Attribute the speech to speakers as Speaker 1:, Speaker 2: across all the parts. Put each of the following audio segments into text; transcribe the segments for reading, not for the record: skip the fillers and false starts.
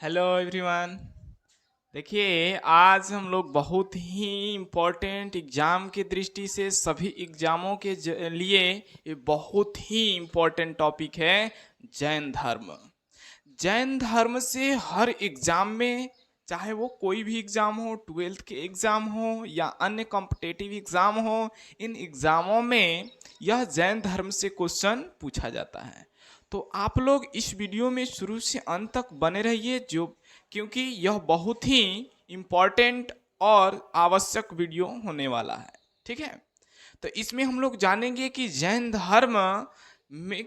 Speaker 1: Hello everyone. देखिए, आज हम लोग बहुत ही इम्पोर्टेंट एग्ज़ाम की दृष्टि से सभी एग्ज़ामों के लिए ये बहुत ही इम्पोर्टेंट टॉपिक है जैन धर्म। जैन धर्म से हर एग्ज़ाम में, चाहे वो कोई भी एग्ज़ाम हो, ट्वेल्थ के एग्ज़ाम हो या अन्य कॉम्पिटेटिव एग्ज़ाम हो, इन एग्ज़ामों में यह जैन धर्म से क्वेश्चन पूछा जाता है। तो आप लोग इस वीडियो में शुरू से अंत तक बने रहिए, जो क्योंकि यह बहुत ही इम्पोर्टेंट और आवश्यक वीडियो होने वाला है। ठीक है, तो इसमें हम लोग जानेंगे कि में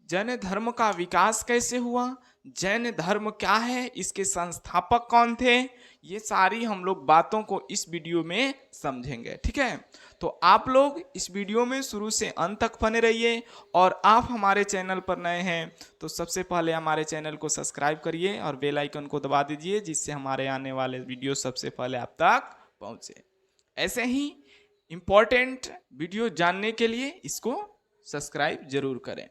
Speaker 1: जैन धर्म का विकास कैसे हुआ, जैन धर्म क्या है, इसके संस्थापक कौन थे, ये सारी हम लोग बातों को इस वीडियो में समझेंगे। ठीक है, तो आप लोग इस वीडियो में शुरू से अंत तक बने रहिए। और आप हमारे चैनल पर नए हैं तो सबसे पहले हमारे चैनल को सब्सक्राइब करिए और बेल आइकन को दबा दीजिए, जिससे हमारे आने वाले वीडियो सबसे पहले आप तक पहुंचे। ऐसे ही इम्पोर्टेंट वीडियो जानने के लिए इसको सब्सक्राइब जरूर करें।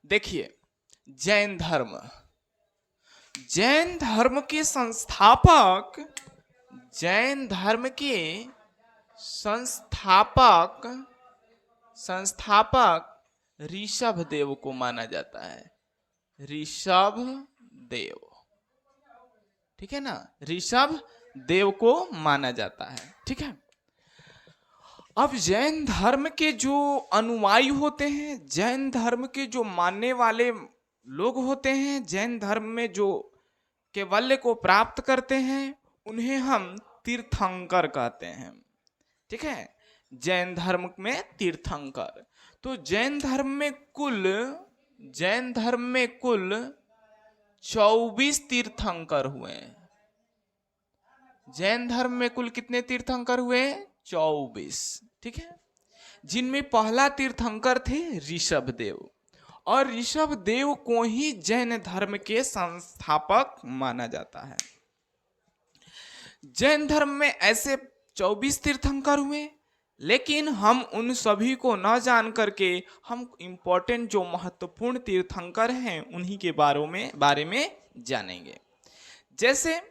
Speaker 1: देखिए, जैन धर्म जैन धर्म के संस्थापक जैन धर्म के संस्थापक संस्थापक ऋषभ देव को माना जाता है। ऋषभ देव, ठीक है ना, ऋषभ देव को माना जाता है। ठीक है, अब जैन धर्म के जो अनुयायी होते हैं, जैन धर्म के जो मानने वाले लोग होते हैं, जैन धर्म में जो कैवल्य को प्राप्त करते हैं, उन्हें हम तीर्थंकर कहते हैं। ठीक है, जैन धर्म में तीर्थंकर। तो जैन धर्म में कुल 24 तीर्थंकर हुए। जैन धर्म में कुल कितने तीर्थंकर हुए? 24। ठीक है, जिनमें पहला तीर्थंकर थे ऋषभ देव, और ऋषभ देव को ही जैन धर्म के संस्थापक माना जाता है। जैन धर्म में ऐसे 24 तीर्थंकर हुए, लेकिन हम उन सभी को न जान करके हम इम्पोर्टेंट जो महत्वपूर्ण तीर्थंकर हैं उन्हीं के बारे में जानेंगे। जैसे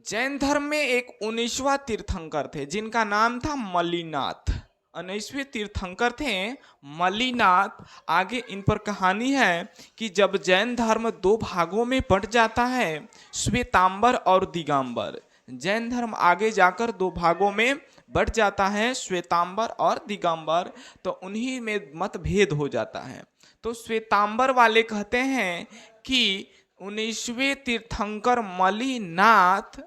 Speaker 1: जैन धर्म में एक 19वां तीर्थंकर थे जिनका नाम था मल्लिनाथ। 19वें तीर्थंकर थे मल्लिनाथ। आगे इन पर कहानी है कि जब जैन धर्म दो भागों में बंट जाता है, श्वेतांबर और दिगंबर, जैन धर्म आगे जाकर दो भागों में बढ़ जाता है, श्वेतांबर और दिगंबर, तो उन्हीं में मतभेद हो जाता है। तो श्वेतांबर वाले कहते हैं कि 19वें तीर्थंकर मल्लिनाथ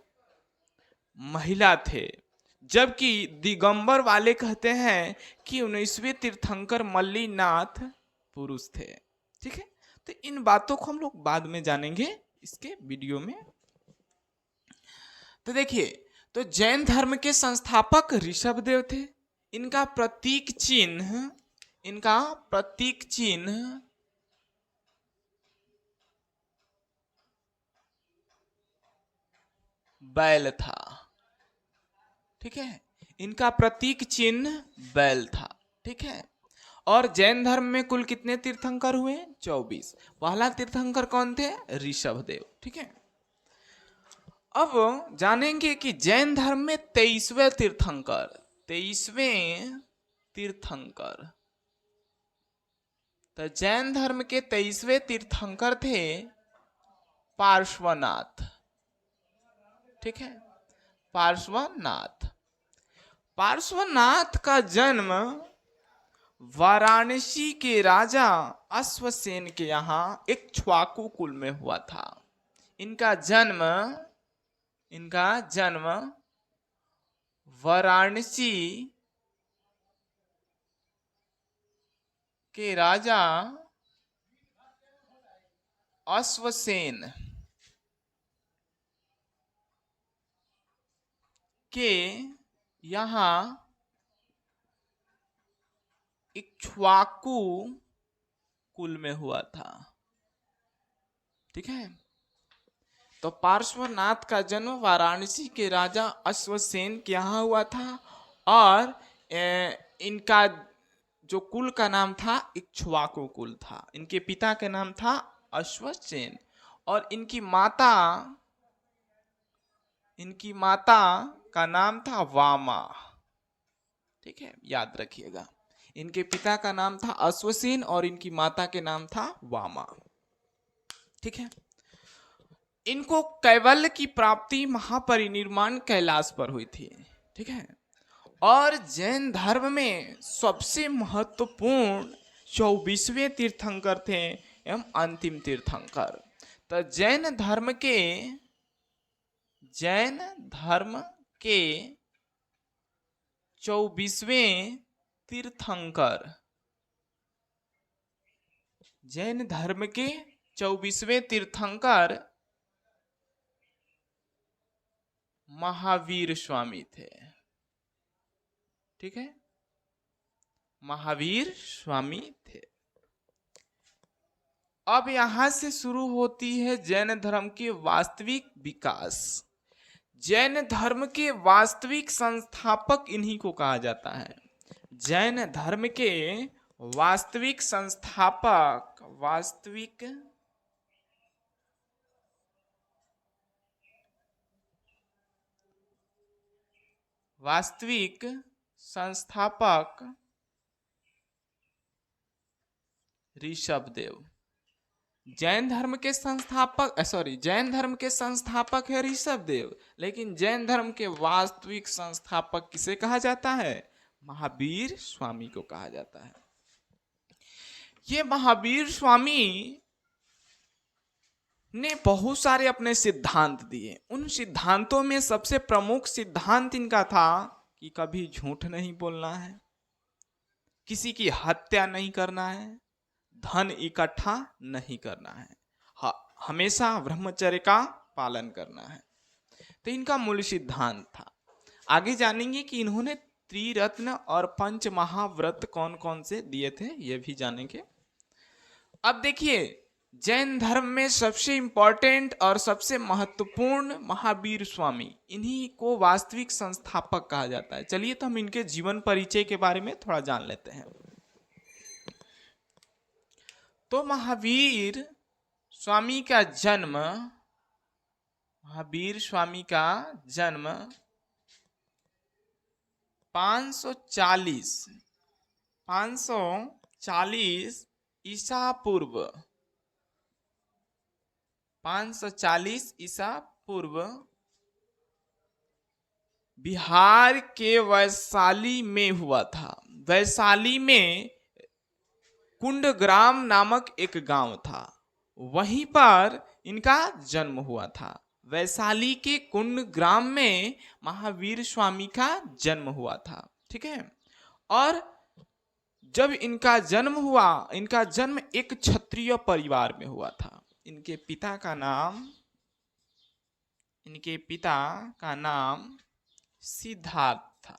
Speaker 1: महिला थे, जबकि दिगंबर वाले कहते हैं कि 19वें तीर्थंकर मल्लिनाथ पुरुष थे। ठीक है, तो इन बातों को हम लोग बाद में जानेंगे इसके वीडियो में। तो देखिए, तो जैन धर्म के संस्थापक ऋषभ देव थे। इनका प्रतीक चिन्ह बैल था। ठीक है, इनका प्रतीक चिन्ह बैल था। ठीक है, और जैन धर्म में कुल कितने तीर्थंकर हुए? 24। पहला तीर्थंकर कौन थे? ऋषभ देव। ठीक है, अब जानेंगे कि जैन धर्म में 23वें तीर्थंकर, तो जैन धर्म के 23वें तीर्थंकर थे पार्श्वनाथ। ठीक है, पार्श्वनाथ का जन्म वाराणसी के राजा अश्वसेन के यहाँ इक्ष्वाकु कुल में हुआ था। इनका जन्म वाराणसी के राजा अश्वसेन के यहाँ इक्ष्वाकु कुल में हुआ था। ठीक है, तो पार्श्वनाथ का जन्म वाराणसी के राजा अश्वसेन के यहाँ हुआ था, और इनका जो कुल का नाम था इक्ष्वाकु कुल था। इनके पिता का नाम था अश्वसेन, और इनकी माता का नाम था वामा। ठीक है, याद रखिएगा। इनके पिता का नाम था अश्वसेन और इनकी माता के नाम था वामा। ठीक है, इनको कैवल्य की प्राप्ति महापरिनिर्वाण कैलाश पर हुई थी। ठीक है, और जैन धर्म में सबसे महत्वपूर्ण 24वें तीर्थंकर थे एवं अंतिम तीर्थंकर। तो जैन धर्म के 24वें तीर्थंकर, जैन धर्म के 24वें तीर्थंकर महावीर स्वामी थे। ठीक है, महावीर स्वामी थे। अब यहां से शुरू होती है जैन धर्म के वास्तविक विकास। जैन धर्म के वास्तविक संस्थापक इन्हीं को कहा जाता है। जैन धर्म के वास्तविक संस्थापक, वास्तविक संस्थापक ऋषभदेव। जैन धर्म के संस्थापक है ऋषभदेव, लेकिन जैन धर्म के वास्तविक संस्थापक किसे कहा जाता है? महावीर स्वामी को कहा जाता है। ये महावीर स्वामी ने बहुत सारे अपने सिद्धांत दिए। उन सिद्धांतों में सबसे प्रमुख सिद्धांत इनका था कि कभी झूठ नहीं बोलना है, किसी की हत्या नहीं करना है, धन इकट्ठा नहीं करना है, हमेशा ब्रह्मचर्य का पालन करना है। तो इनका मूल सिद्धांत था। आगे जानेंगे कि इन्होंने त्रिरत्न और पंच महाव्रत कौन कौन से दिए थे, यह भी जानेंगे। अब देखिए, जैन धर्म में सबसे इंपॉर्टेंट और सबसे महत्वपूर्ण महावीर स्वामी, इन्हीं को वास्तविक संस्थापक कहा जाता है। चलिए तो हम इनके जीवन परिचय के बारे में थोड़ा जान लेते हैं। तो महावीर स्वामी का जन्म 540 ईसा पूर्व, 540 ईसा पूर्व बिहार के वैशाली में हुआ था। वैशाली में कुंडग्राम नामक एक गांव था, वहीं पर इनका जन्म हुआ था। वैशाली के कुंडग्राम में महावीर स्वामी का जन्म हुआ था। ठीक है, और जब इनका जन्म हुआ, इनका जन्म एक क्षत्रिय परिवार में हुआ था। इनके पिता का नाम सिद्धार्थ था।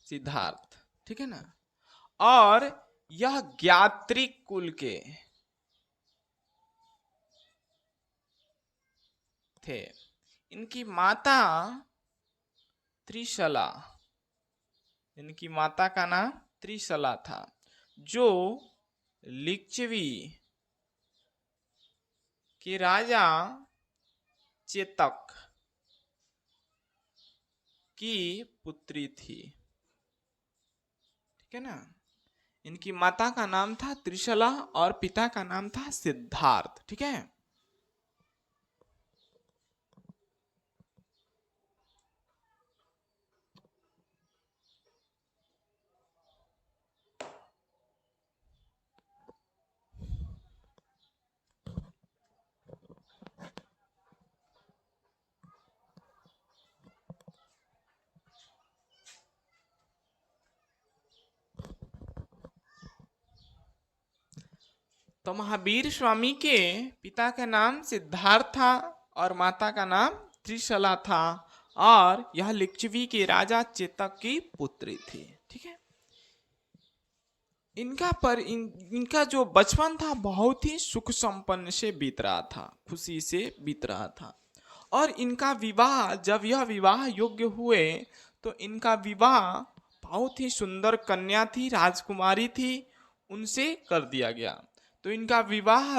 Speaker 1: सिद्धार्थ, ठीक है ना। और यह ज्ञात्रिक कुल के थे। इनकी माता त्रिशला, इनकी माता का नाम त्रिशला था, जो लिच्छवी के राजा चेतक की पुत्री थी। ठीक है ना। इनकी माता का नाम था त्रिशला और पिता का नाम था सिद्धार्थ। ठीक है। तो महावीर स्वामी के पिता का नाम सिद्धार्थ था और माता का नाम त्रिशला था, और यह लिच्छवी के राजा चेतक की पुत्री थी। ठीक है। इनका जो बचपन था बहुत ही सुख संपन्न से बीत रहा था, खुशी से बीत रहा था। और इनका विवाह, जब यह विवाह योग्य हुए तो इनका विवाह बहुत ही सुंदर कन्या थी, राजकुमारी थी, उनसे कर दिया गया। तो इनका विवाह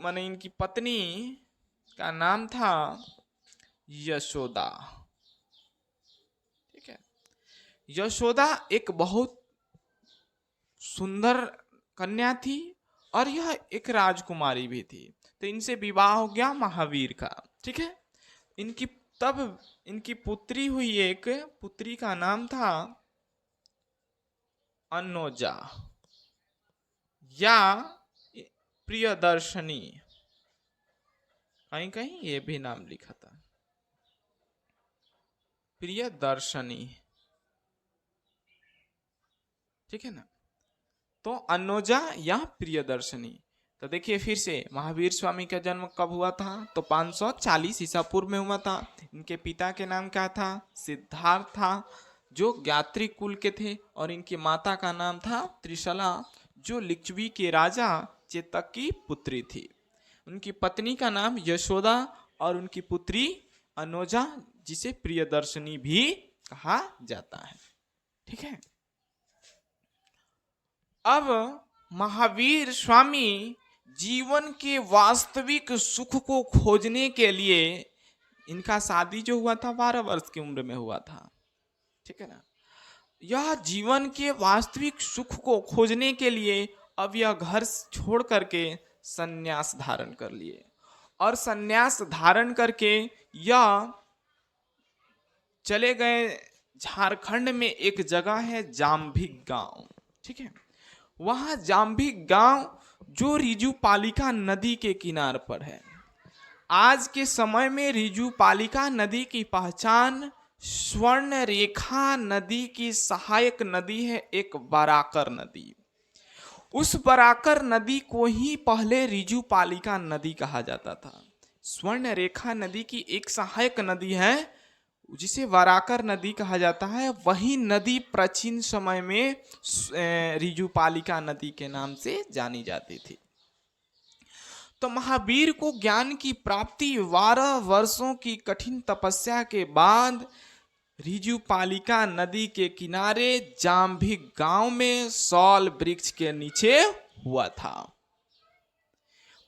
Speaker 1: माने इनकी पत्नी का नाम था यशोदा। ठीक है, यशोदा एक बहुत सुंदर कन्या थी और यह एक राजकुमारी भी थी। तो इनसे विवाह हो गया महावीर का। ठीक है, इनकी तब इनकी पुत्री हुई, एक पुत्री का नाम था अनोजा या प्रियदर्शनी, कहीं कहीं ये भी नाम लिखा था प्रियदर्शनी। ठीक है ना, तो अनोजा या प्रियदर्शनी। तो देखिए फिर से महावीर स्वामी का जन्म कब हुआ था, तो 540 ईसा पूर्व में हुआ था। इनके पिता के नाम क्या था, सिद्धार्थ था, जो ज्ञात्री कुल के थे, और इनकी माता का नाम था त्रिशला, जो लिच्छवी के राजा चेतक की पुत्री थी। उनकी पत्नी का नाम यशोदा और उनकी पुत्री अनोजा, जिसे प्रियदर्शनी भी कहा जाता है। ठीक है, अब महावीर स्वामी जीवन के वास्तविक सुख को खोजने के लिए, इनका शादी जो हुआ था 12 वर्ष की उम्र में हुआ था। ठीक है ना, यह जीवन के वास्तविक सुख को खोजने के लिए अब यह घर छोड़ करके सन्यास धारण कर लिए, और सन्यास धारण करके यह चले गए झारखंड में एक जगह है जाम्भिक गांव। ठीक है, वहां जाम्भिक गांव जो रिजुपालिका नदी के किनार पर है। आज के समय में रिजुपालिका नदी की पहचान स्वर्ण रेखा नदी की सहायक नदी है, एक बराकर नदी। उस बराकर नदी को ही पहले रिजुपालिका नदी कहा जाता था। स्वर्ण रेखा नदी की एक सहायक नदी है जिसे वराकर नदी कहा जाता है। वही नदी प्राचीन समय में रिजुपालिका नदी के नाम से जानी जाती थी। तो महावीर को ज्ञान की प्राप्ति 12 वर्षों की कठिन तपस्या के बाद रिजुपालिका नदी के किनारे जाम्भिक गांव में सौल वृक्ष के नीचे हुआ था।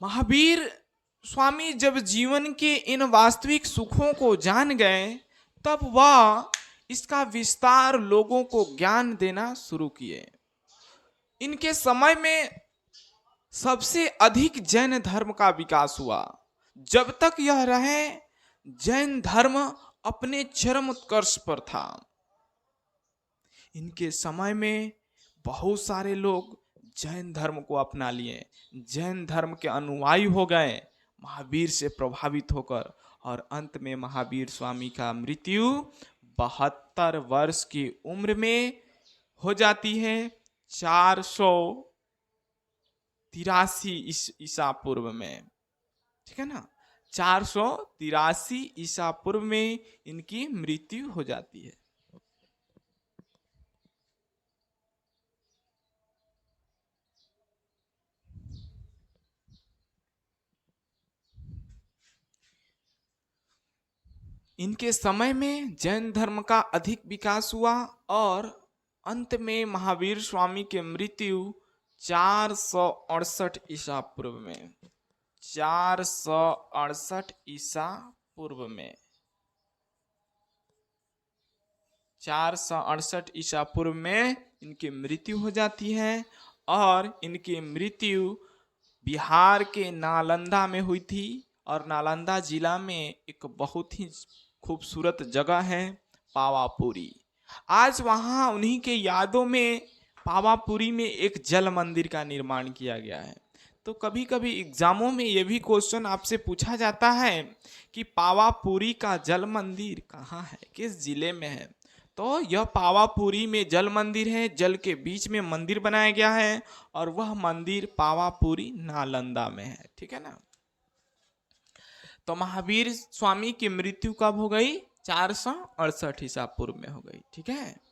Speaker 1: महावीर स्वामी जब जीवन के इन वास्तविक सुखों को जान गए, तब वह इसका विस्तार लोगों को ज्ञान देना शुरू किए। इनके समय में सबसे अधिक जैन धर्म का विकास हुआ। जब तक यह रहे, जैन धर्म अपने चरम उत्कर्ष पर था। इनके समय में बहुत सारे लोग जैन धर्म को अपना लिए, जैन धर्म के अनुयायी हो गए महावीर से प्रभावित होकर, और अंत में महावीर स्वामी का मृत्यु 72 वर्ष की उम्र में हो जाती है, 483 ईसा पूर्व में। ठीक है ना, 483 ईसा पूर्व में इनकी मृत्यु हो जाती है। इनके समय में जैन धर्म का अधिक विकास हुआ, और अंत में महावीर स्वामी की मृत्यु 468 ईसा पूर्व में, 468 ईसा पूर्व में, 468 ईसा पूर्व में इनकी मृत्यु हो जाती है। और इनकी मृत्यु बिहार के नालंदा में हुई थी, और नालंदा जिला में एक बहुत ही खूबसूरत जगह है पावापुरी। आज वहां उन्हीं के यादों में पावापुरी में एक जल मंदिर का निर्माण किया गया है। तो कभी कभी एग्जामों में यह भी क्वेश्चन आपसे पूछा जाता है कि पावापुरी का जल मंदिर कहाँ है, किस जिले में है। तो यह पावापुरी में जल मंदिर है, जल के बीच में मंदिर बनाया गया है, और वह मंदिर पावापुरी नालंदा में है। ठीक है ना, तो महावीर स्वामी की मृत्यु कब हो गई, 468 ईसा पूर्व में हो गई। ठीक है।